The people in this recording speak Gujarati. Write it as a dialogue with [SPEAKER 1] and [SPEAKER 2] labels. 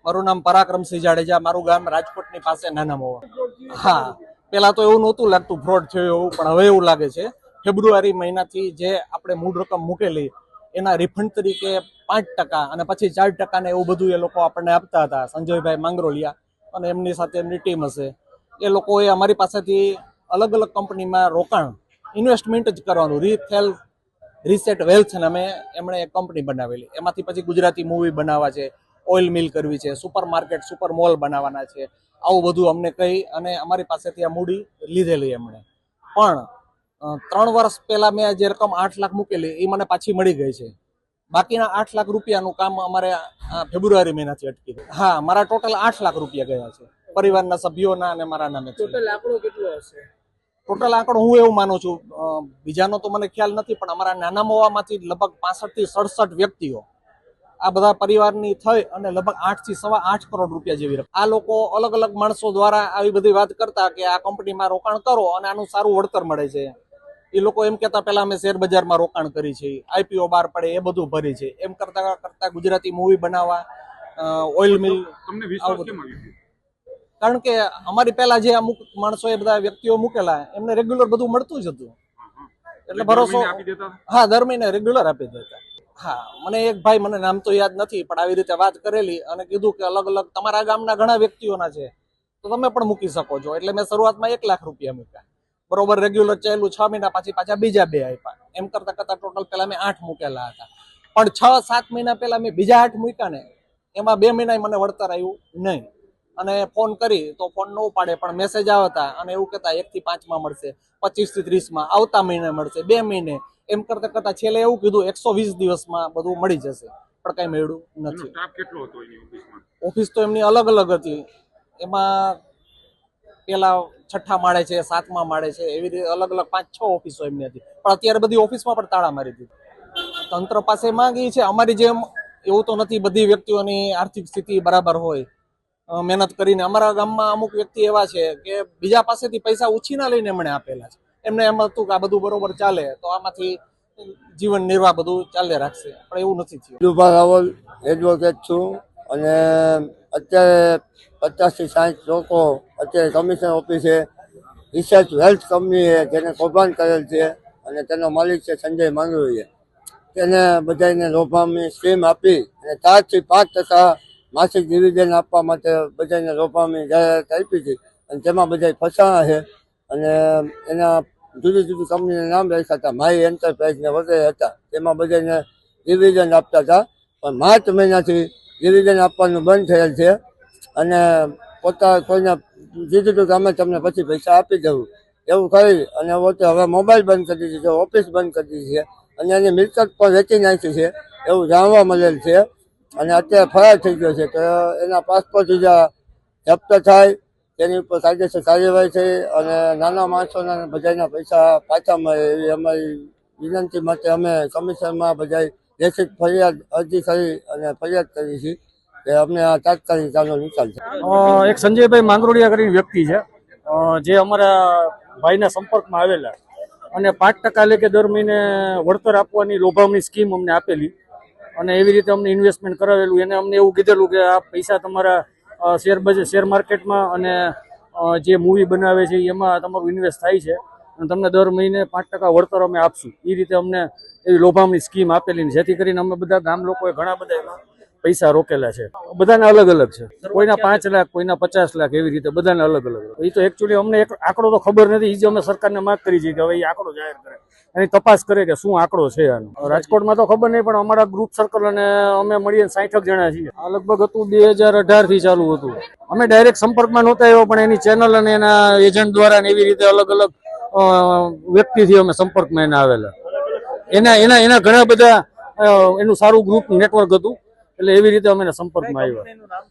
[SPEAKER 1] મારું નામ પરાક્રમસિંહ જાડેજા, મારું ગામ રાજકોટની પાસે નાના મોવા. હા, પેલા તો એવું નહોતું લાગતું ફ્રોડ થયો એવું, પણ હવે એવું લાગે છે. ફેબ્રુઆરી મહિનાથી જે આપણે મૂળ રકમ મૂકેલી એના રિફંડ તરીકે 5% અને પછી 4% ને એવું બધું એ લોકો આપણને આપતા હતા. સંજયભાઈ માંગરોલિયા અને એમની સાથે એમની ટીમ હશે, એ લોકોએ અમારી પાસેથી અલગ અલગ કંપનીમાં રોકાણ ઇન્વેસ્ટમેન્ટ જ કરવાનું, રીસેટ વેલ્થ નામે એમણે એક કંપની બનાવેલી. એમાંથી પછી ગુજરાતી મૂવી બનાવવા છે, ઓઇલ મિલ કરવી છે, સુપર માર્કેટ સુપર મોલ બનાવવાના છે, આવું બધું અમને કહી અને અમારી પાસેથી આ મૂડી લીધેલી એમણે. પણ 3 વર્ષ પહેલા મેં જે રકમ 8 લાખ મૂકેલી એ મને પાછી મળી ગઈ છે. બાકીના 8 લાખ રૂપિયાનું કામ અમારે ફેબ્રુઆરી મહિનાથી અટકી ગયું. હા, મારા ટોટલ 8 લાખ રૂપિયા ગયા છે પરિવારના સભ્યોના અને મારા નામે.
[SPEAKER 2] ટોટલ આંકડો કેટલો હશે?
[SPEAKER 1] ટોટલ આંકડો હું એવું માનું છું, બીજાનો તો મને ખ્યાલ નથી, પણ અમારા નાના મોવામાંથી લગભગ 65 થી 67 વ્યક્તિઓ આ બધા પરિવારની થઈ અને લગભગ 8 થી 8.25 કરોડ રૂપિયા જેવી રકમ. આ લોકો અલગ અલગ માણસો દ્વારા આવી બધી વાત કરતા કે આ કંપનીમાં રોકાણ કરો અને આનું સારું વળતર મળે છે. એ લોકો એમ કહેતા પહેલા અમે શેર બજારમાં રોકાણ કરી છે, આઈપીઓ બહાર પડે એ બધું ભરી છે, એમ કરતા કરતા ગુજરાતી મૂવી બનાવવા, ઓઇલ મિલ.
[SPEAKER 3] તમને વિશ્વાસ કેમ આવ્યો?
[SPEAKER 1] કારણ કે અમારી પહેલા જે અમુક માણસો એ બધા વ્યક્તિઓ મૂકેલા એમને રેગ્યુલર બધું મળતું જ હતું, એટલે ભરોસો. હા, દર મહિને રેગ્યુલર આપી દેતા. હા, મને એક ભાઈ, મને નામ તો યાદ નથી, પણ આવી રીતે વાત કરેલી અને કીધું કે અલગ અલગ તમારા ગામના ઘણા વ્યક્તિઓના છે તો તમે પણ મૂકી શકો છો. એટલે મેં શરૂઆતમાં 1 લાખ રૂપિયા મૂક્યા, બરોબર રેગ્યુલર ચાલ્યું, 6 મહિના પછી પાછા બીજા 2 આપ્યા. એમ કરતા કરતા ટોટલ પેલા મેં 8 મૂકેલા હતા. પણ 6-7 મહિના પહેલા મેં બીજા 8 મૂક્યા ને, એમાં 2 મહિના મને વળતર આવ્યું નહીં. અને ફોન કરી તો ફોન ન ઉપાડે, પણ મેસેજ આવતા અને એવું કહેતા 1 થી 5 માં મળશે, 25 થી 30 માં, આવતા મહિને મળશે, 2 મહિને. એમ કરતા કરતા છેલ્લે એવું કીધું 120 દિવસમાં બધું મળી જશે, પણ કઈ મળ્યું નથી. ઓફિસ તો એમની અલગ અલગ હતી. એમાં પેલા 6ઠા માળે છે, 7મા માળે છે, એવી રીતે અલગ અલગ 5-6 ઓફિસો એમની હતી. પણ અત્યારે બધી ઓફિસમાં પણ તાળા મારી દીધું. તંત્ર પાસે માંગી છે. અમારી જેમ એવું તો નથી બધી વ્યક્તિઓની આર્થિક સ્થિતિ બરાબર હોય, મહેનત કરીને. અમારા ગામમાં અમુક વ્યક્તિ એવા છે કે બીજા પાસેથી પૈસા ઉછીના લઈને એમણે આપેલા છે. એમને એમ હતું કે આ બધું બરોબર ચાલે તો આમાંથી જીવન નિર્વાહ બધું ચાલે રાખશે, પણ એવું નથી થયું.
[SPEAKER 4] દુભા રાવલ એડવોકેટ છું અને અત્યારે 50 થી 60 લોકો અત્યારે કમિશનર ઓફિસે રિસર્ચ વેલ્થ કંપનીએ જેને કૌભાંડ કરેલ છે અને તેનો માલિક છે સંજય માંગરોલિયા. તેને બધાને લોભામણી સ્કીમ આપી અને 4 થી 5% માસિક ડિવિડન્ડ આપવા માટે બધાને લોભામણી જાહેરાત આપી હતી અને તેમાં બધા ફસાણા છે. અને એના જુદી જુદી કંપનીના નામ રાખ્યા હતા, માય એન્ટરપ્રાઇઝ ને વગેરે હતા. તેમાં બધાને ડિવિડન્ડ આપતા હતા, પણ માર્ચ મહિનાથી ડિવિડન્ડ આપવાનું બંધ થયેલ છે અને કોઈને કીધું હતું કે અમે તમને પછી પૈસા આપી દઉં એવું કરી અને હવે મોબાઈલ બંધ કરી દીધી છે, ઓફિસ બંધ કરી દીધી છે અને એની મિલકત પણ વેચી નાખી છે એવું જાણવા મળેલ છે. અને અત્યારે ફરાર થઈ ગયો છે તો એના પાસપોર્ટ વિઝા જપ્ત થાય, તેની ઉપર કાયદેસર કાર્યવાહી થઈ અને નાના માણસોના બધાના પૈસા પાછા મળે એવી અમારી વિનંતી માટે અમે કમિશનમાં બધા લેખિત ફરિયાદ અરજી કરી અને ફરિયાદ કરી છે કે અમને આ તાત્કાલિક આનો નિકાલ છે.
[SPEAKER 2] એક સંજયભાઈ માંગરોળિયા કરીને વ્યક્તિ છે, જે અમારા ભાઈના સંપર્કમાં આવેલા અને 5% લેખે દર મહિને વળતર આપવાની લોભામણી સ્કીમ અમને આપેલી અને એવી રીતે અમને ઇન્વેસ્ટમેન્ટ કરાવેલું. એને અમને એવું કીધેલું કે આ પૈસા તમારા શેર માર્કેટમાં અને જે મૂવી બનાવે છે એમાં તમારું ઇન્વેસ્ટ થાય છે અને તમને દર મહિને 5% વળતર અમે આપશું. એ રીતે અમને એવી લોભામણી સ્કીમ આપેલી, જેથી કરીને અમે બધા ગામ લોકોએ ઘણા બધા પૈસા રોકેલા છે. બધાને અલગ અલગ છે, કોઈના 5 લાખ, કોઈના 50 લાખ, એવી રીતે બધાને અલગ અલગ. એ તો એકચ્યુઅલી અમને એક આંકડો તો ખબર નથી, એ જ અમે સરકારને માંગ કરી છે કે હવે એ આંકડો જાહેર કરે, એની તપાસ કરે કે શું આંકડો છે આનો. રાજકોટમાં તો ખબર નહીં, પણ અમારા ગ્રુપ સર્કલ અને અમે મળીને 60 જણા છીએ. આ લગભગ હતું 2018 થી ચાલુ હતું. અમે ડાયરેક્ટ સંપર્કમાં નહોતા આવ્યો, પણ એની ચેનલ અને એના એજન્ટ દ્વારા એવી રીતે અલગ અલગ વ્યક્તિથી અમે સંપર્કમાં એના આવેલા. એના ઘણા બધા એનું સારું ગ્રુપ નેટવર્ક હતું, એટલે એવી રીતે અમે સંપર્કમાં આવ્યા.